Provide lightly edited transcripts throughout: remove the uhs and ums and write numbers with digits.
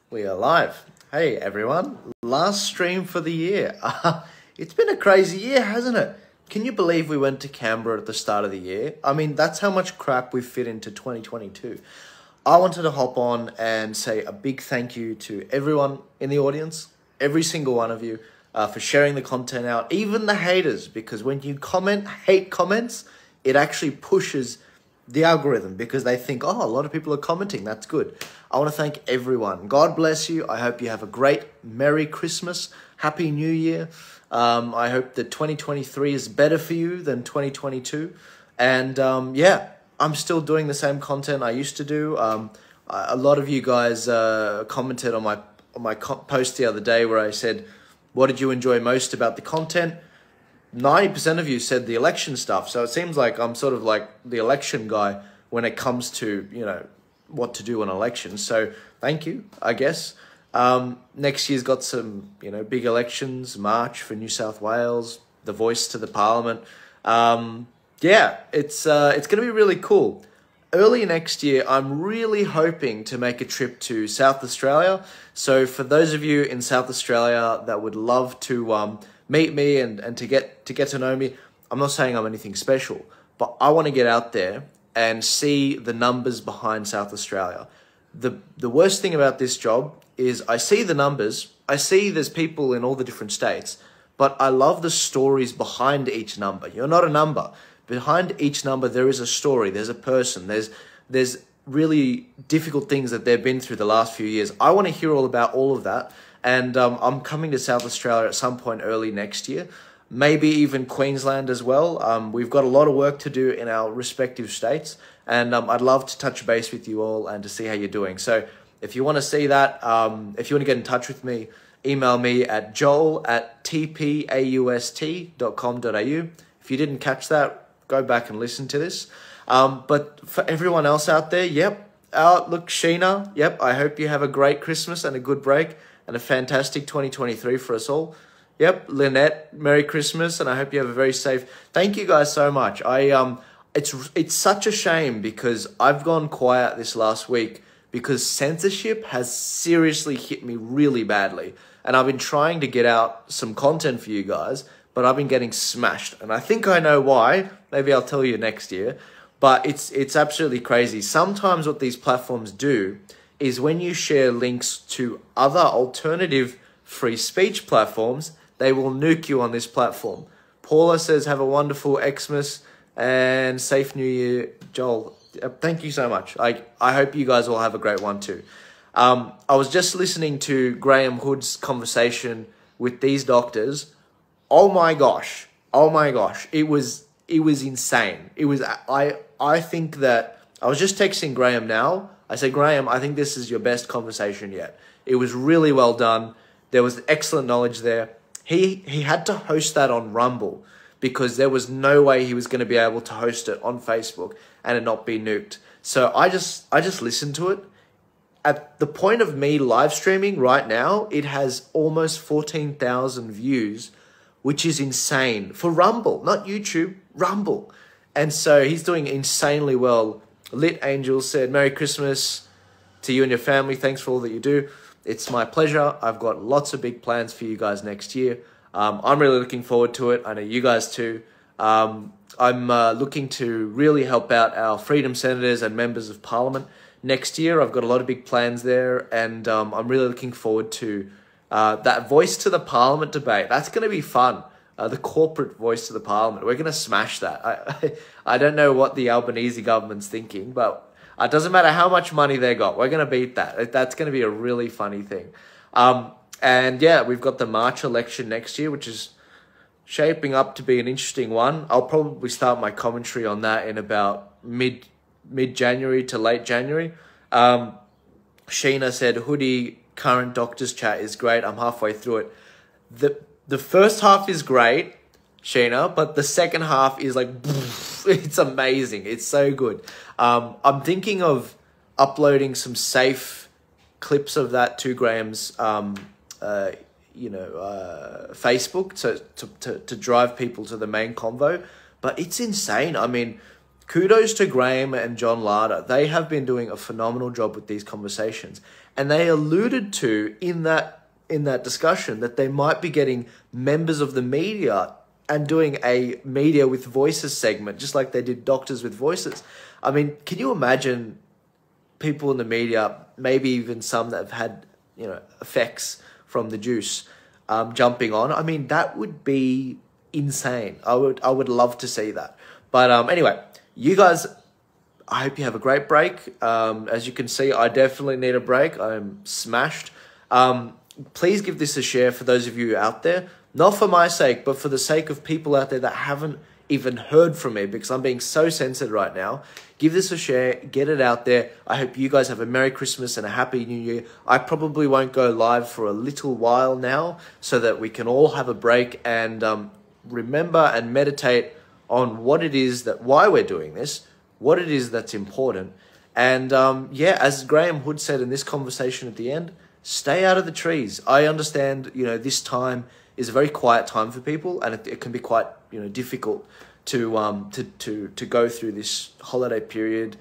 We are live. Hey everyone, last stream for the year. It's been a crazy year, hasn't it? Can you believe we went to Canberra at the start of the year? I mean, that's how much crap we fit into 2022. I wanted to hop on and say a big thank you to everyone in the audience, every single one of you, for sharing the content out, even the haters, because when you hate comments, it actually pushes the algorithm because they think, oh, a lot of people are commenting. That's good. I want to thank everyone. God bless you. I hope you have a great Merry Christmas. Happy New Year. I hope that 2023 is better for you than 2022. And yeah, I'm still doing the same content I used to do. A lot of you guys commented on my post the other day where I said, what did you enjoy most about the content? 90% of you said the election stuff. So it seems like I'm sort of like the election guy when it comes to, you know, what to do on elections. So thank you, I guess. Next year's got some, you know, big elections, March for New South Wales, the voice to the parliament. Yeah, it's going to be really cool. Early next year, I'm really hoping to make a trip to South Australia. So for those of you in South Australia that would love to meet me and to get to know me, I'm not saying I'm anything special, but I want to get out there and see the numbers behind South Australia. The worst thing about this job is I see the numbers, I see there's people in all the different states, but I love the stories behind each number. You're not a number. Behind each number, there is a story, there's a person, there's really difficult things that they've been through the last few years. I want to hear all about all of that. And I'm coming to South Australia at some point early next year, maybe even Queensland as well. We've got a lot of work to do in our respective states, and I'd love to touch base with you all and to see how you're doing. So if you want to see that, if you want to get in touch with me, email me at joel@tpaust.com.au. If you didn't catch that, go back and listen to this. But for everyone else out there, yep. Look, Sheena, yep, I hope you have a great Christmas and a good break and a fantastic 2023 for us all. Yep, Lynette, Merry Christmas, and I hope you have a very safe. Thank you guys so much. It's such a shame because I've gone quiet this last week because censorship has seriously hit me really badly, and I've been trying to get out some content for you guys, but I've been getting smashed, and I think I know why. Maybe I'll tell you next year, but it's absolutely crazy. Sometimes what these platforms do is when you share links to other alternative free speech platforms, they will nuke you on this platform. Paula says, have a wonderful Xmas and safe New Year. Joel, thank you so much. I hope you guys all have a great one too. I was just listening to Graham Hood's conversation with these doctors. Oh my gosh. It was insane. I think that I was just texting Graham now. I said, Graham, I think this is your best conversation yet. It was really well done. There was excellent knowledge there. He had to host that on Rumble because there was no way he was going to be able to host it on Facebook and it not be nuked. So I just listened to it. At the point of me live streaming right now, it has almost 14,000 views, which is insane for Rumble, not YouTube, Rumble. And so he's doing insanely well. Lit Angel said, Merry Christmas to you and your family. Thanks for all that you do. It's my pleasure. I've got lots of big plans for you guys next year. I'm really looking forward to it. I know you guys too. I'm looking to really help out our Freedom Senators and Members of Parliament next year. I've got a lot of big plans there, and I'm really looking forward to that Voice to the Parliament debate. That's going to be fun. The corporate voice to the parliament. We're going to smash that. I don't know what the Albanese government's thinking, but it doesn't matter how much money they got. We're going to beat that. That's going to be a really funny thing. And yeah, we've got the March election next year, which is shaping up to be an interesting one. I'll probably start my commentary on that in about mid-January to late January. Sheena said, Hoodie, current doctor's chat is great. I'm halfway through it. The first half is great, Sheena, but the second half is like, it's amazing. It's so good. I'm thinking of uploading some safe clips of that to Graham's, Facebook to drive people to the main convo. But it's insane. I mean, kudos to Graham and John Larder. They have been doing a phenomenal job with these conversations. And they alluded to in that discussion that they might be getting members of the media and doing a media with voices segment, just like they did Doctors with Voices. I mean, can you imagine people in the media, maybe even some that have had, effects from the juice, jumping on? I mean, that would be insane. I would love to see that. But anyway, you guys, I hope you have a great break. As you can see, I definitely need a break. I'm smashed. Please give this a share for those of you out there. Not for my sake, but for the sake of people out there that haven't even heard from me, because I'm being so censored right now. Give this a share, get it out there. I hope you guys have a Merry Christmas and a Happy New Year. I probably won't go live for a little while now, so that we can all have a break and remember and meditate on what it is why we're doing this, what it is that's important. And as Graham Hood said in this conversation at the end, stay out of the trees. I understand, this time is a very quiet time for people, and it can be quite, difficult to go through this holiday period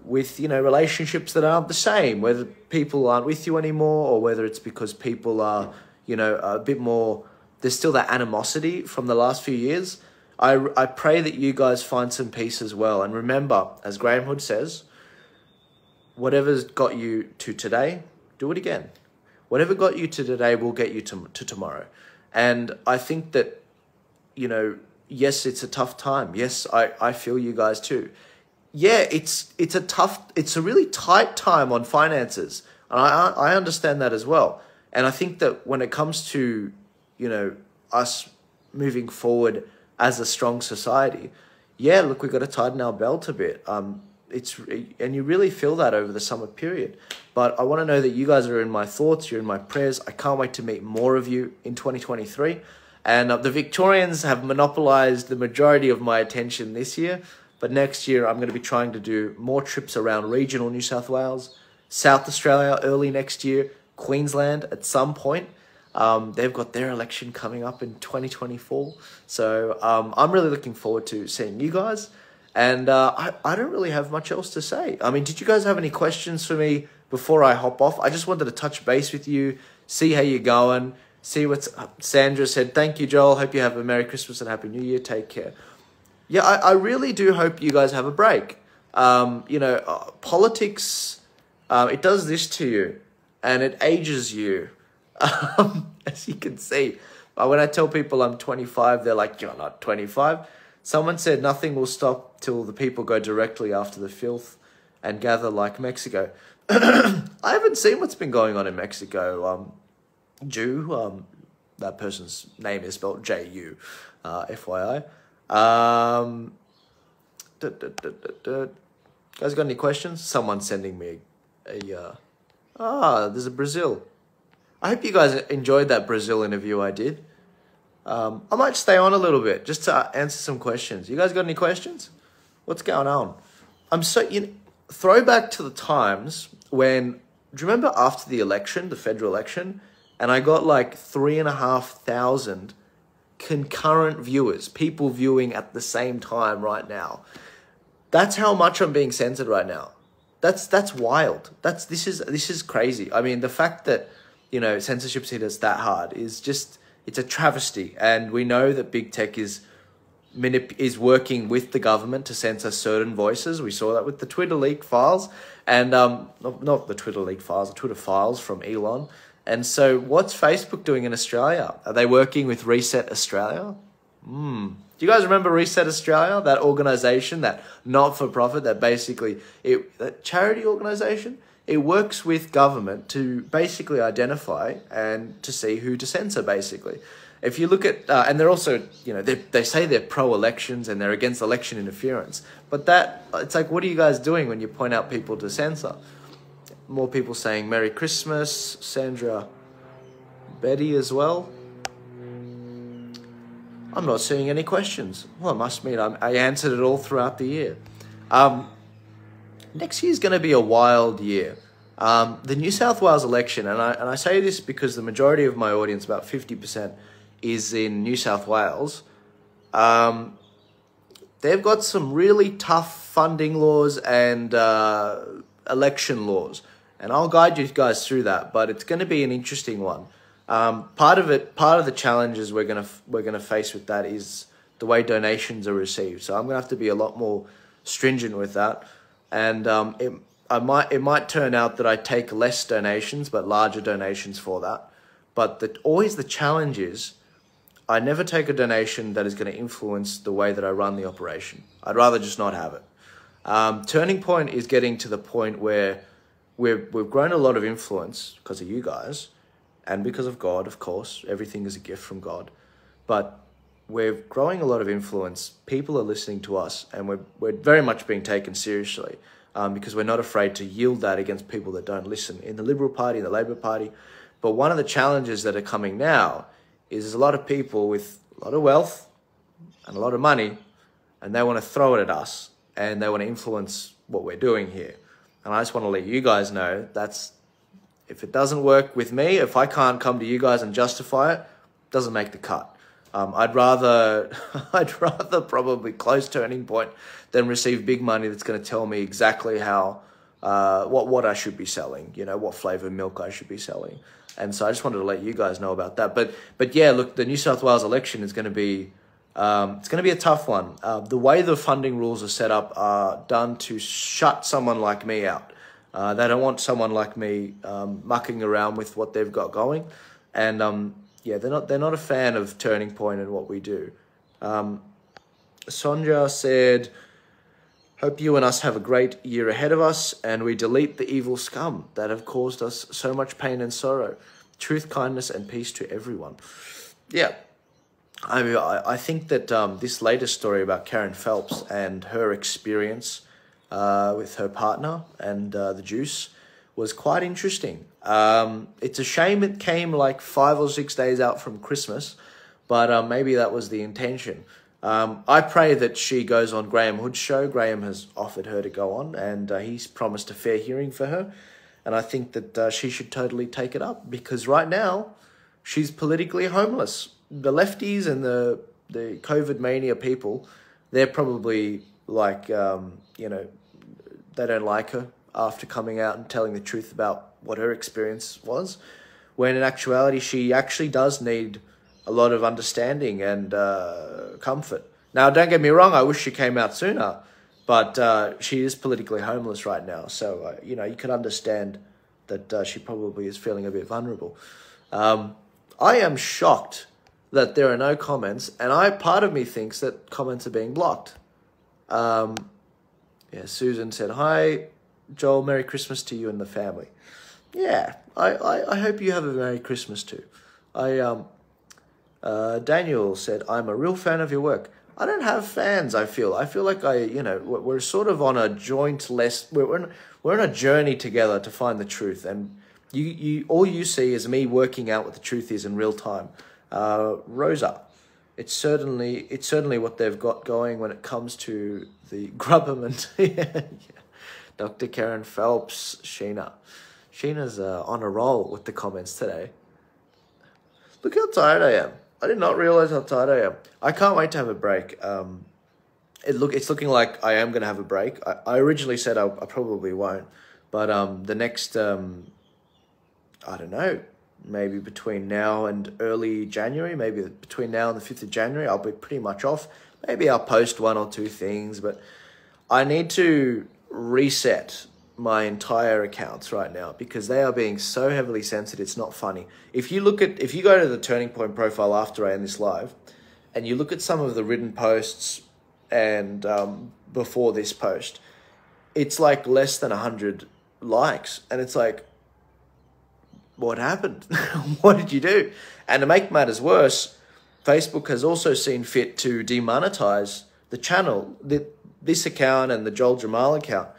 with, relationships that aren't the same, whether people aren't with you anymore, or whether it's because people are, a bit more, there's still that animosity from the last few years. I pray that you guys find some peace as well. And remember, as Graham Hood says, whatever's got you to today, do it again. Whatever got you to today will get you to tomorrow. And I think that, yes, it's a tough time. Yes, I feel you guys too. Yeah, it's a really tight time on finances. And I understand that as well. And I think that when it comes to, us moving forward as a strong society, yeah, look, we've got to tighten our belt a bit. And you really feel that over the summer period. But I want to know that you guys are in my thoughts, you're in my prayers. I can't wait to meet more of you in 2023. And the Victorians have monopolized the majority of my attention this year. But next year, I'm going to be trying to do more trips around regional New South Wales, South Australia early next year, Queensland at some point. They've got their election coming up in 2024. So I'm really looking forward to seeing you guys. And I don't really have much else to say. I mean, did you guys have any questions for me before I hop off? I just wanted to touch base with you, see how you're going, see what Sandra said. Thank you, Joel. Hope you have a Merry Christmas and Happy New Year. Take care. Yeah, I really do hope you guys have a break. Politics, it does this to you, and it ages you, as you can see. When I tell people I'm 25, they're like, you're not 25. Someone said nothing will stop till the people go directly after the filth and gather like Mexico. I haven't seen what's been going on in Mexico. Jew, that person's name is spelled J-U, FYI. Guys got any questions? Someone's sending me there's a Brazil. I hope you guys enjoyed that Brazil interview I did. I might stay on a little bit just to answer some questions. You guys got any questions? What's going on? Throwback to the times when, do you remember after the election, the federal election, and I got like 3,500 concurrent viewers, people viewing at the same time right now. That's how much I'm being censored right now. That's wild. This is crazy. I mean, the fact that, censorship's hit us that hard is just, it's a travesty. And we know that big tech is working with the government to censor certain voices. We saw that with the Twitter leak files, and not the Twitter leak files, the Twitter files from Elon. And so what's Facebook doing in Australia? Are they working with Reset Australia? Do you guys remember Reset Australia? That organisation, that not-for-profit, that charity organisation? It works with government to basically identify and to see who to censor, basically. If you look at, and they're also, they say they're pro-elections and they're against election interference. But it's like, what are you guys doing when you point out people to censor? More people saying Merry Christmas. Sandra, Betty as well. I'm not seeing any questions. Well, it must mean I answered it all throughout the year. Next year's going to be a wild year. The New South Wales election, and I say this because the majority of my audience, about 50%, is in New South Wales. they've got some really tough funding laws and election laws. And I'll guide you guys through that, but it's going to be an interesting one. Part of the challenges we're gonna face with that is the way donations are received. So I'm gonna have to be a lot more stringent with that, and it might turn out that I take less donations but larger donations for that. But always the challenge is I never take a donation that is going to influence the way that I run the operation. I'd rather just not have it. Turning Point is getting to the point where we've grown a lot of influence because of you guys. And because of God, of course, everything is a gift from God. But we're growing a lot of influence. People are listening to us, and we're very much being taken seriously because we're not afraid to yield that against people that don't listen in the Liberal Party, in the Labor Party. But one of the challenges that are coming now is there's a lot of people with a lot of wealth and a lot of money, and they want to throw it at us, and they want to influence what we're doing here. And I just want to let you guys know if it doesn't work with me, if I can't come to you guys and justify it, it doesn't make the cut. I'd rather probably close Turning Point than receive big money that's going to tell me exactly how what I should be selling, what flavor milk I should be selling. And so I just wanted to let you guys know about that. But yeah, look, the New South Wales election is going to be it's going to be a tough one. The way the funding rules are set up are done to shut someone like me out. They don't want someone like me mucking around with what they've got going, and yeah, they're not a fan of Turning Point and what we do. Sonja said, "Hope you and us have a great year ahead of us, and we delete the evil scum that have caused us so much pain and sorrow. Truth, kindness, and peace to everyone." Yeah, I mean, I think that this latest story about Karen Phelps and her experience with her partner and the juice was quite interesting. It's a shame it came like 5 or 6 days out from Christmas, but maybe that was the intention. I pray that she goes on Graham Hood's show. Graham has offered her to go on, and he's promised a fair hearing for her. And I think that she should totally take it up, because right now she's politically homeless. The lefties and the COVID mania people, they're probably like, they don't like her after coming out and telling the truth about what her experience was, when in actuality she actually does need a lot of understanding and comfort. Now, don't get me wrong, I wish she came out sooner, but she is politically homeless right now, so you can understand that she probably is feeling a bit vulnerable. I am shocked that there are no comments, and part of me thinks that comments are being blocked. Yeah, Susan said, "Hi, Joel, Merry Christmas to you and the family." Yeah, I hope you have a Merry Christmas too. Daniel said, "I'm a real fan of your work." I don't have fans, I feel like we're sort of on a we're on a journey together to find the truth, and you all you see is me working out what the truth is in real time. Rosa, it's certainly what they've got going when it comes to the government. Yeah. Dr. Karen Phelps, Sheena's on a roll with the comments today. Look how tired I am. I did not realize how tired I am. I can't wait to have a break. It's looking like I am going to have a break. I originally said I probably won't, but the next, I don't know, maybe between now and early January, maybe between now and the 5th of January, I'll be pretty much off. Maybe I'll post 1 or 2 things, but I need to reset my entire accounts right now because they are being so heavily censored. It's not funny. If you go to the Turning Point profile after I end this live, and you look at some of the written posts and before this post, it's like less than 100 likes, and it's like, what happened? What did you do? And to make matters worse, Facebook has also seen fit to demonetize the channel, this account and the Joel Jammal account,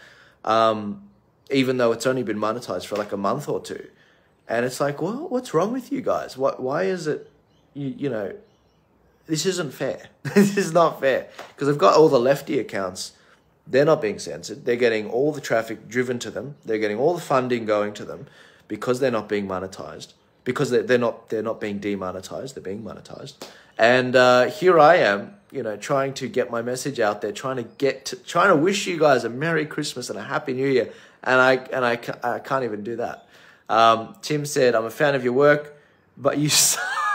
even though it's only been monetized for like a month or 2. And it's like, well, what's wrong with you guys? Why is it, this isn't fair. This is not fair. Because I've got all the lefty accounts. They're not being censored. They're getting all the traffic driven to them. They're getting all the funding going to them because they're not being monetized. Because they're not being demonetized. They're being monetized. And here I am, you know, trying to get my message out there, trying to wish you guys a Merry Christmas and a Happy New Year, and I can't even do that. Tim said, "I'm a fan of your work, but you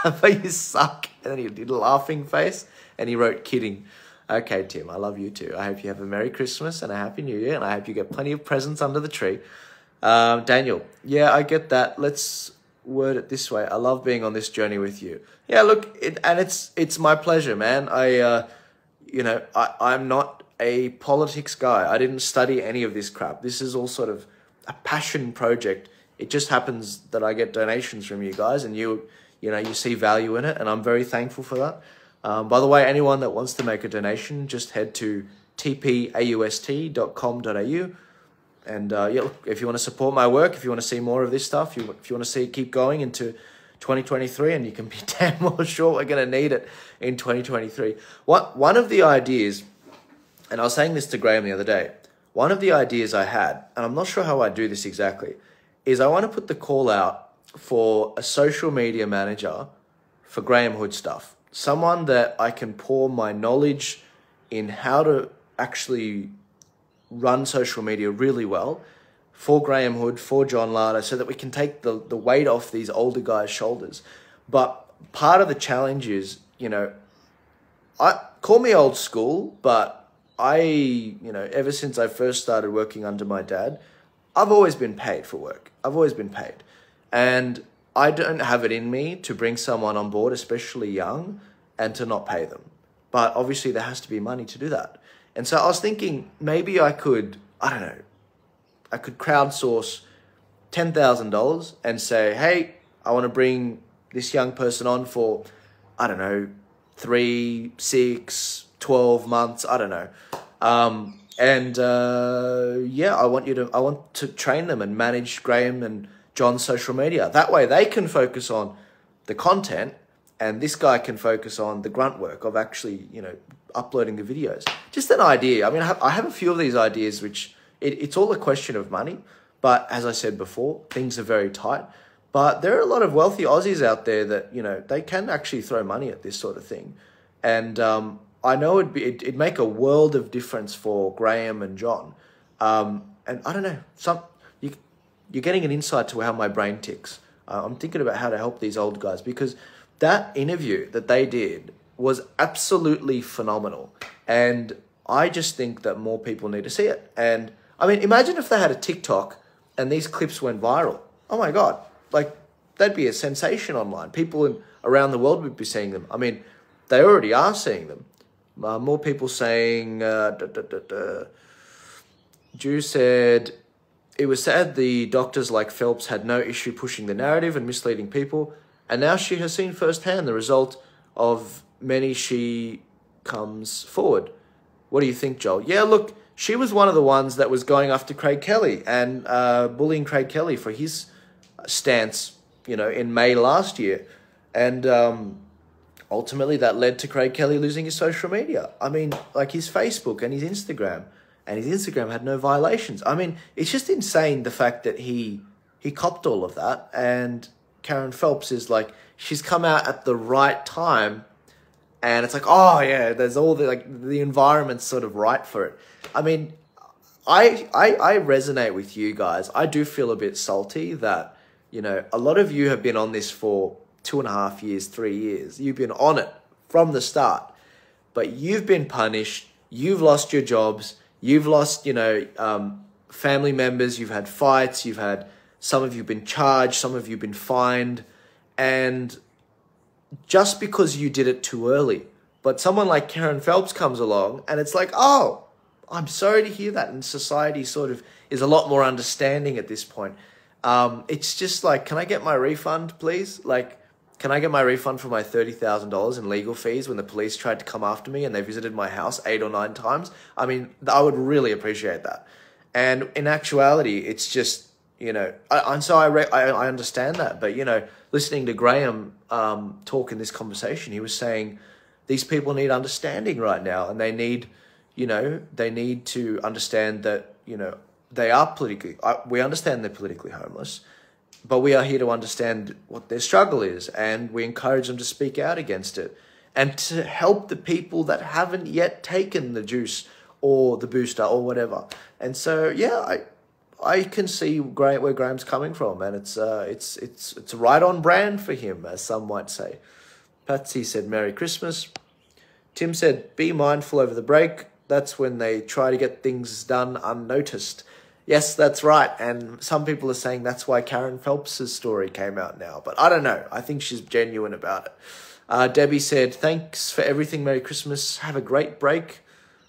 but you suck," and then he did a laughing face, and he wrote, "Kidding." Okay, Tim, I love you too. I hope you have a Merry Christmas and a Happy New Year, and I hope you get plenty of presents under the tree. Daniel, yeah, I get that. Let's word it this way. I love being on this journey with you. Yeah, look, it's my pleasure, man. I'm not a politics guy. I didn't study any of this crap. This is all sort of a passion project. It just happens that I get donations from you guys, and you see value in it, and I'm very thankful for that. By the way, anyone that wants to make a donation, just head to tpaust.com.au. And if you want to support my work, if you want to see more of this stuff, if you want to see it keep going into 2023, and you can be damn well sure we're going to need it in 2023. One of the ideas, and I was saying this to Graham the other day, one of the ideas I had, and I'm not sure how I do this exactly, is I want to put the call out for a social media manager for Graham Hood stuff. Someone that I can pour my knowledge in how to actually run social media really well for Graham Hood, for John Larder, so that we can take the weight off these older guys' shoulders. But part of the challenge is, call me old school, but ever since I first started working under my dad, I've always been paid for work. I've always been paid. And I don't have it in me to bring someone on board, especially young, and to not pay them. But obviously there has to be money to do that. And so I was thinking maybe I could crowdsource $10,000 and say, hey, I want to bring this young person on for, 3, 6, 12 months, I don't know. I want to train them and manage Graham and John's social media. That way they can focus on the content, and this guy can focus on the grunt work of actually, uploading the videos. Just an idea. I mean, I have a few of these ideas, which it's all a question of money. But as I said before, things are very tight. But there are a lot of wealthy Aussies out there that, they can actually throw money at this sort of thing. And I know it'd make a world of difference for Graham and John. And I don't know, you're getting an insight to how my brain ticks. I'm thinking about how to help these old guys, because that interview that they did was absolutely phenomenal. And I just think that more people need to see it. And I mean, imagine if they had a TikTok and these clips went viral. Oh my God, that'd be a sensation online. People around the world would be seeing them. I mean, they already are seeing them. More people saying, Jew said, it was sad the doctors like Phelps had no issue pushing the narrative and misleading people. And now she has seen firsthand the result of many she comes forward. What do you think, Joel? Yeah, look, she was one of the ones that was going after Craig Kelly and bullying Craig Kelly for his stance, in May last year. And ultimately that led to Craig Kelly losing his social media. I mean, his Facebook and his Instagram. And his Instagram had no violations. I mean, it's just insane the fact that he copped all of that. And Karen Phelps is she's come out at the right time. And it's oh yeah, there's all the environment's sort of right for it. I mean, I resonate with you guys. I do feel a bit salty that, a lot of you have been on this for 2.5 years, 3 years. You've been on it from the start, but you've been punished. You've lost your jobs. You've lost, family members. You've had fights. Some of you been charged. Some of you been fined. And just because you did it too early. But someone like Karen Phelps comes along and it's oh, I'm sorry to hear that. And society sort of is a lot more understanding at this point. It's just can I get my refund, please? Can I get my refund for my $30,000 in legal fees when the police tried to come after me and they visited my house 8 or 9 times? I mean, I would really appreciate that. And in actuality, it's just, I understand that. But, listening to Graham talk in this conversation, he was saying these people need understanding right now, and they need to understand that, they are we understand they're politically homeless, but we are here to understand what their struggle is, and we encourage them to speak out against it. and to help the people that haven't yet taken the juice or the booster or whatever. And so, yeah, I can see where Graham's coming from, and it's right on brand for him, as some might say. Patsy said, Merry Christmas. Tim said, be mindful over the break. That's when they try to get things done unnoticed. Yes, that's right. And some people are saying that's why Karen Phelps' story came out now. But I don't know. I think she's genuine about it. Debbie said, thanks for everything. Merry Christmas. Have a great break.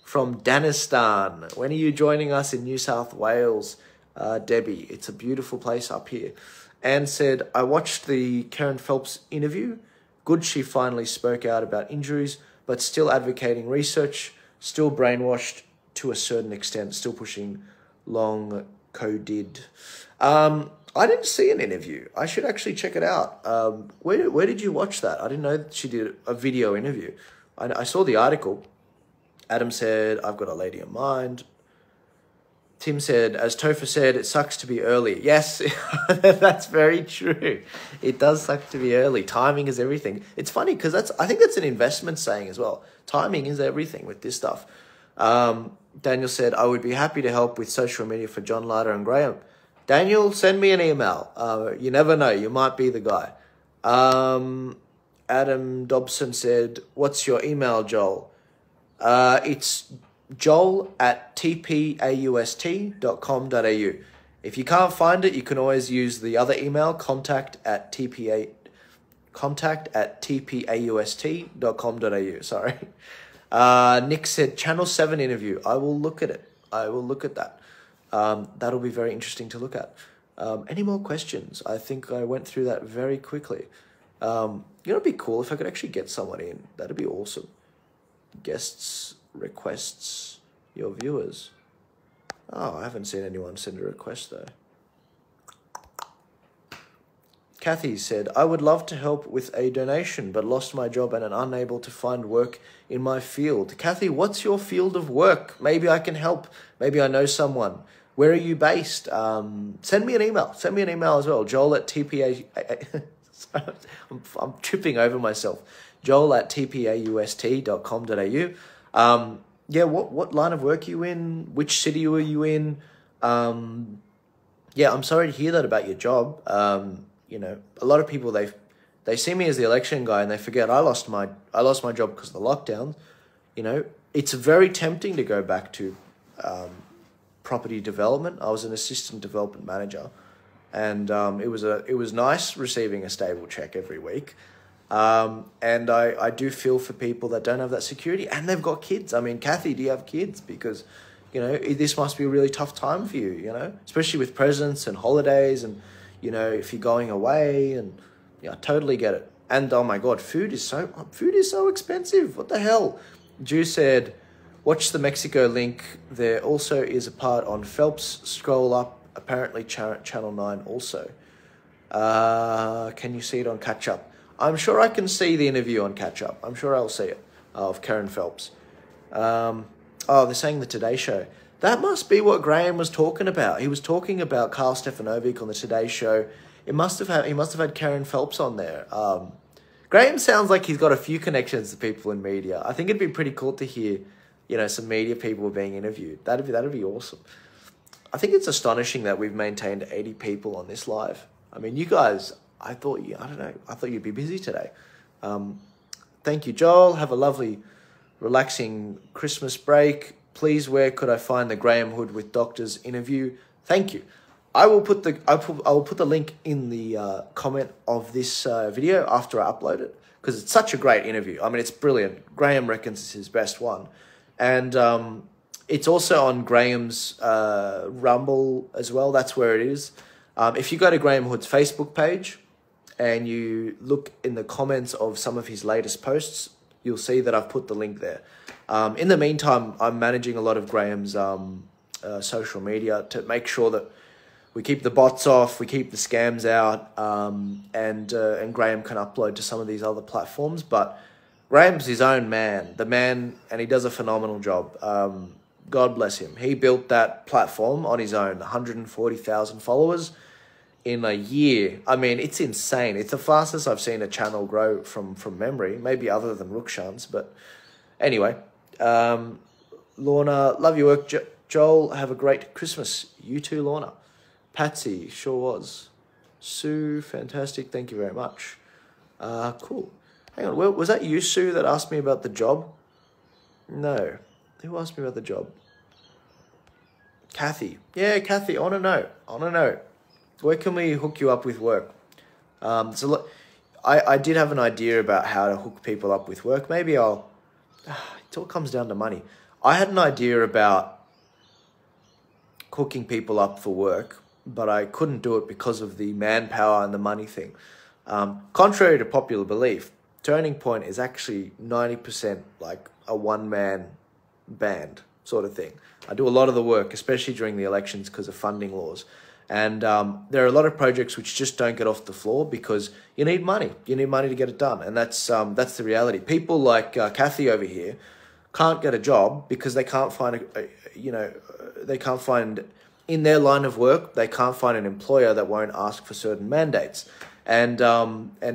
From Danistan. When are you joining us in New South Wales, Debbie? It's a beautiful place up here. Anne said, I watched the Karen Phelps interview. Good she finally spoke out about injuries, but still advocating research, still brainwashed to a certain extent, still pushing long coded. I didn't see an interview. I should actually check it out. Where did you watch that? I didn't know that she did a video interview. I saw the article. Adam said, I've got a lady in mind. Tim said, as Topher said, it sucks to be early. Yes, that's very true. It does suck to be early. Timing is everything. It's funny because I think that's an investment saying as well. Timing is everything with this stuff. Daniel said, I would be happy to help with social media for John Larder and Graham. Daniel, send me an email. You never know. You might be the guy. Adam Dobson said, what's your email, Joel? It's joel@tpaust.com.au. If you can't find it, you can always use the other email, contact@tpaust.com.au. Sorry. Nick said, Channel 7 interview. I will look at it. I will look at that. That'll be very interesting to look at. Any more questions? I think I went through that very quickly. You know, it'd be cool if I could actually get someone in. That'd be awesome. Guests, requests, your viewers. Oh, I haven't seen anyone send a request though. Kathy said, I would love to help with a donation, but lost my job and am unable to find work in my field. Kathy, what's your field of work? Maybe I can help. Maybe I know someone. Where are you based? Send me an email. Send me an email as well. Joel@tpa... I'm tripping over myself. Joel@tpaust.com.au. Yeah, what line of work are you in? Which city were you in? Yeah, I'm sorry to hear that about your job. You know, a lot of people, they see me as the election guy and they forget I lost my job because of the lockdown. You know, it's very tempting to go back to property development. I was an assistant development manager, and it was nice receiving a stable check every week. And I do feel for people that don't have that security and they've got kids. I mean, Kathy, do you have kids? Because, you know, this must be a really tough time for you, you know, especially with presents and holidays and, you know, if you're going away, and yeah, I totally get it. And oh my God, food is so expensive. What the hell? Jew said, watch the Mexico link. There also is a part on Phelps. Scroll up, apparently Channel 9 also. Can you see it on Catch Up? I'm sure I can see the interview on Catch Up. I'm sure I'll see it, of Karen Phelps. Oh, they're saying the Today Show. That must be what Graham was talking about. He was talking about Carl Stefanovic on the Today Show. He must have had Karen Phelps on there. Graham sounds like he's got a few connections to people in media. I think it'd be pretty cool to hear, you know, some media people being interviewed. That'd be awesome. I think it's astonishing that we've maintained 80 people on this live. I mean, you guys, I thought you'd be busy today. Thank you, Joel. Have a lovely, relaxing Christmas break. Please, where could I find the Graham Hood with Doctors interview? Thank you. I will put the link in the comment of this video after I upload it, because it's such a great interview. I mean, it's brilliant. Graham reckons it's his best one, and it's also on Graham's Rumble as well. That's where it is. If you go to Graham Hood's Facebook page and you look in the comments of some of his latest posts, you'll see that I've put the link there. In the meantime, I'm managing a lot of Graham's social media to make sure that we keep the bots off, we keep the scams out, and Graham can upload to some of these other platforms. But Graham's his own man, and he does a phenomenal job. God bless him. He built that platform on his own, 140,000 followers in a year. I mean, it's insane. It's the fastest I've seen a channel grow from memory, maybe other than Rukshan's. But anyway, Lorna, love your work. Joel, have a great Christmas. You too, Lorna. Patsy, sure was. Sue, fantastic. Thank you very much. Cool. Hang on, was that you, Sue, that asked me about the job? No. Who asked me about the job? Kathy. Yeah, Kathy, I want to know. Where can we hook you up with work? So I did have an idea about how to hook people up with work. Maybe it all comes down to money. I had an idea about hooking people up for work, but I couldn't do it because of the manpower and the money thing. Contrary to popular belief, Turning Point is actually 90% like a one-man band sort of thing. I do a lot of the work, especially during the elections because of funding laws. And there are a lot of projects which just don't get off the floor because you need money. You need money to get it done. And that's the reality. People like Kathy over here can't get a job because they can't find they can't find, in their line of work, they can't find an employer that won't ask for certain mandates. And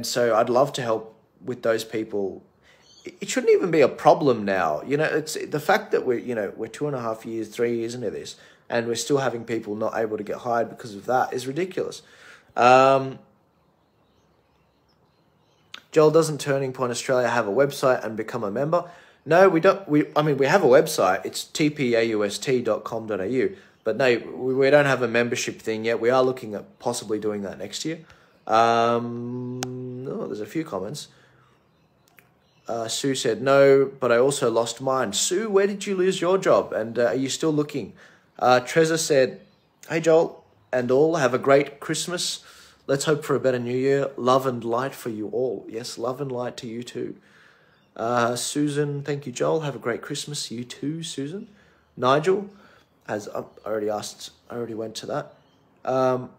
so I'd love to help with those people. It shouldn't even be a problem now. It's the fact that we're 2.5 years, 3 years into this, and we're still having people not able to get hired because of that is ridiculous. Joel, doesn't Turning Point Australia have a website and become a member? No, we don't. We have a website. It's tpaust.com.au. But no, we don't have a membership thing yet. We are looking at possibly doing that next year. There's a few comments. Sue said, no, but I also lost mine. Sue, where did you lose your job? And are you still looking? Trezor said, hey, Joel and all, have a great Christmas. Let's hope for a better new year. Love and light for you all. Yes, love and light to you too. Susan, thank you, Joel. Have a great Christmas. You too, Susan. Nigel, as I already went to that. AR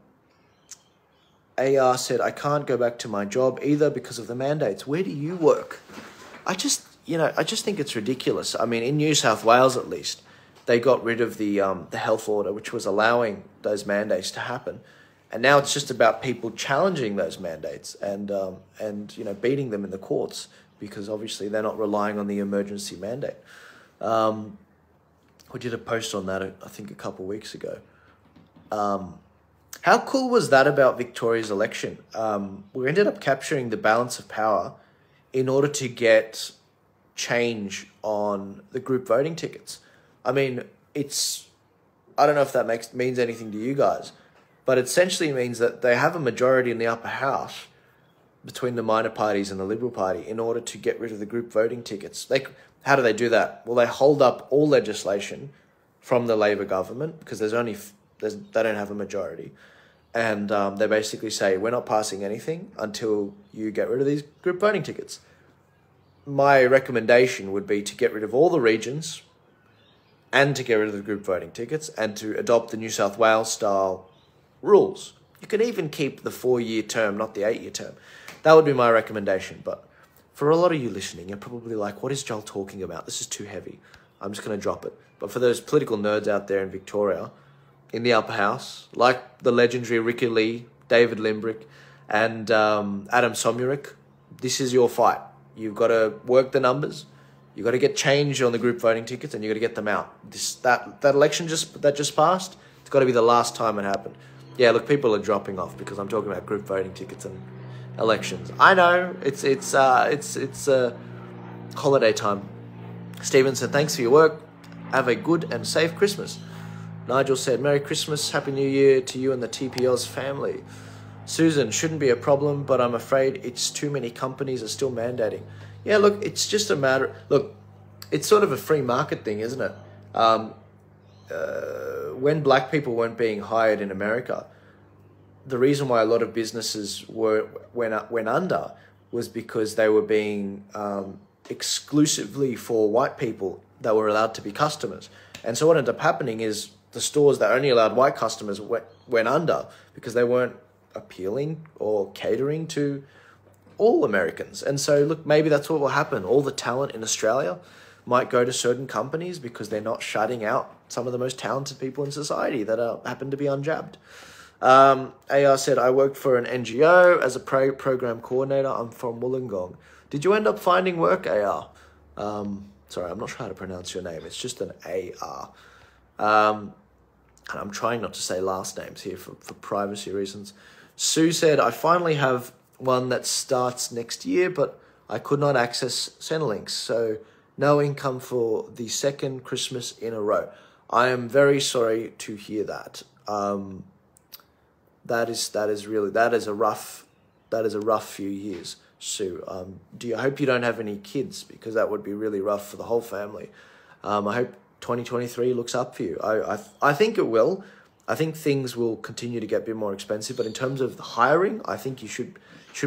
said, I can't go back to my job either because of the mandates. Where do you work? I just think it's ridiculous. I mean, in New South Wales, at least, they got rid of the health order, which was allowing those mandates to happen. And now it's just about people challenging those mandates and beating them in the courts because obviously they're not relying on the emergency mandate. We did a post on that, I think, a couple of weeks ago. How cool was that about Victoria's election? We ended up capturing the balance of power in order to get change on the group voting tickets. I mean, I don't know if that means anything to you guys, but it essentially means that they have a majority in the upper house between the minor parties and the Liberal Party in order to get rid of the group voting tickets. How do they do that? Well, they hold up all legislation from the Labor government because they don't have a majority. And they basically say, we're not passing anything until you get rid of these group voting tickets. My recommendation would be to get rid of all the regions and to get rid of the group voting tickets and to adopt the New South Wales style rules. You could even keep the 4-year term, not the 8-year term. That would be my recommendation. But for a lot of you listening, you're probably like, what is Joel talking about? This is too heavy. I'm just going to drop it. But for those political nerds out there in Victoria, in the upper house, like the legendary Ricky Lee, David Limbrick, and Adam Somyurek, this is your fight. You've got to work the numbers. You've got to get change on the group voting tickets, and you've got to get them out. That election that just passed, it's got to be the last time it happened. Yeah, look, people are dropping off because I'm talking about group voting tickets and elections. I know it's holiday time. Steven said, thanks for your work. Have a good and safe Christmas. Nigel said, Merry Christmas, Happy New Year to you and the TPO's family. Susan, shouldn't be a problem, but I'm afraid it's too many companies are still mandating. Yeah, look, it's just a matter... Look, it's sort of a free market thing, isn't it? When black people weren't being hired in America, the reason why a lot of businesses went under was because they were being exclusively for white people that were allowed to be customers. And so what ended up happening is the stores that only allowed white customers went under because they weren't appealing or catering to all Americans. And so, look, maybe that's what will happen. All the talent in Australia might go to certain companies because they're not shutting out some of the most talented people in society that happen to be unjabbed. AR said, I worked for an NGO as a program coordinator. I'm from Wollongong. Did you end up finding work, AR? Sorry, I'm not sure how to pronounce your name. It's just an AR. And I'm trying not to say last names here for privacy reasons. Sue said, I finally have one that starts next year, but I could not access Centrelink, so no income for the second Christmas in a row. I am very sorry to hear that. That is a rough few years, Sue. I hope you don't have any kids, because that would be really rough for the whole family. I hope 2023 looks up for you. I think it will. I think things will continue to get a bit more expensive, but in terms of hiring, I think you should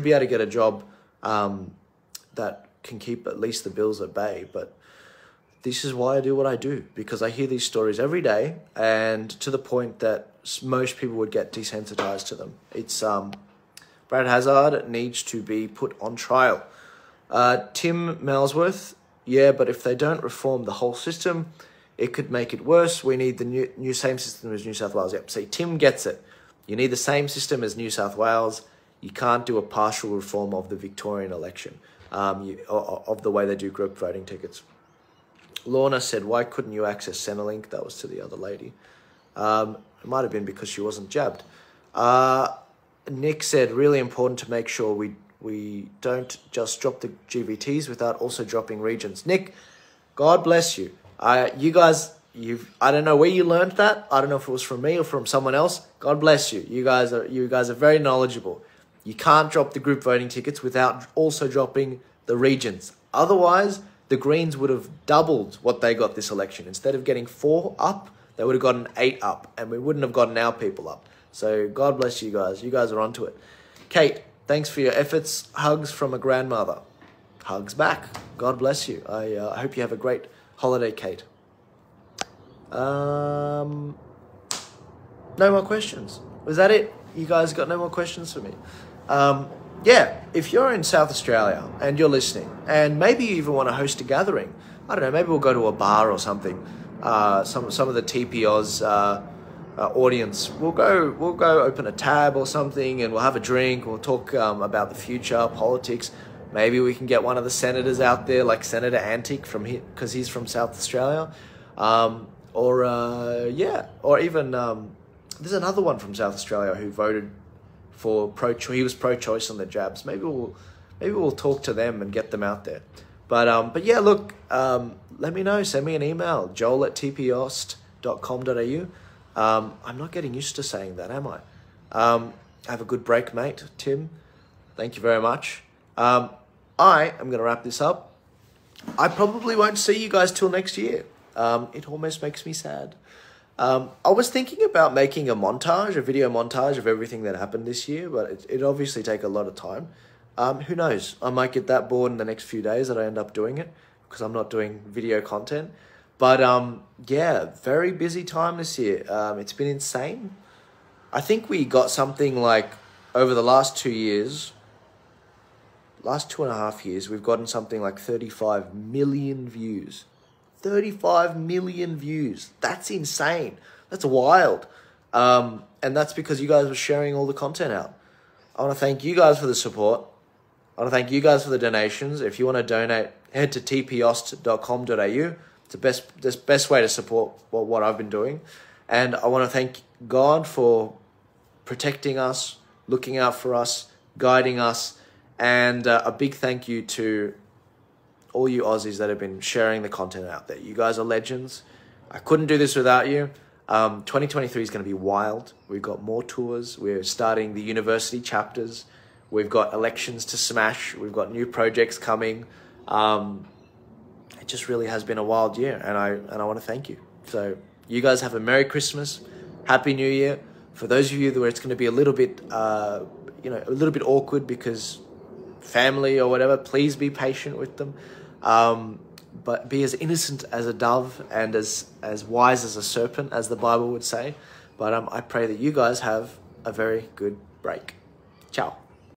be able to get a job that can keep at least the bills at bay. But this is why I do what I do, because I hear these stories every day, and to the point that most people would get desensitized to them. It's Brad Hazard needs to be put on trial. Tim Malesworth, yeah, but if they don't reform the whole system, it could make it worse. We need the new same system as New South Wales. Yep, see, Tim gets it. You need the same system as New South Wales. You can't do a partial reform of the Victorian election, of the way they do group voting tickets. Lorna said, why couldn't you access Centrelink? That was to the other lady. It might have been because she wasn't jabbed. Nick said, really important to make sure we don't just drop the GVTs without also dropping regions. Nick, God bless you. You guys, I don't know where you learned that. I don't know if it was from me or from someone else. God bless you. You guys are very knowledgeable. You can't drop the group voting tickets without also dropping the regions. Otherwise, the Greens would have doubled what they got this election. Instead of getting 4 up, they would have gotten 8 up, and we wouldn't have gotten our people up. So God bless you guys. You guys are onto it. Kate, thanks for your efforts. Hugs from a grandmother. Hugs back. God bless you. I hope you have a great holiday, Kate. No more questions. Was that it? You guys got no more questions for me? Yeah, if you're in South Australia and you're listening, and maybe you even want to host a gathering, I don't know, maybe we'll go to a bar or something. Some of the TPO's audience, we'll go open a tab or something, and we'll have a drink. We'll talk about the future, politics. Maybe we can get one of the senators out there, like Senator Antic from here, because he's from South Australia, or even there's another one from South Australia who voted for he was pro-choice on the jabs. Maybe we'll talk to them and get them out there. But yeah, look, let me know. Send me an email, joel@tpost.com.au. I'm not getting used to saying that, am I? Have a good break, mate. Tim, thank you very much. I am going to wrap this up. I probably won't see you guys till next year. It almost makes me sad. I was thinking about making a video montage of everything that happened this year, but it obviously take a lot of time. Who knows? I might get that bored in the next few days that I end up doing it, because I'm not doing video content. But yeah, very busy time this year. It's been insane. I think we got something like, over the last 2 years, last 2.5 years, we've gotten something like 35 million views. 35 million views. That's insane. That's wild. And that's because you guys were sharing all the content out. I want to thank you guys for the support. I want to thank you guys for the donations. If you want to donate, head to tpost.com.au. It's the best way to support what I've been doing. And I want to thank God for protecting us, looking out for us, guiding us. And a big thank you to all you Aussies that have been sharing the content out there. You guys are legends. I couldn't do this without you. 2023 is going to be wild. We've got more tours. We're starting the university chapters. We've got elections to smash. We've got new projects coming. It just really has been a wild year, and I want to thank you. So you guys have a Merry Christmas, Happy New Year. For those of you where it's going to be a little bit, a little bit awkward because family or whatever, please be patient with them. But be as innocent as a dove and as wise as a serpent, as the Bible would say. But I pray that you guys have a very good break. Ciao.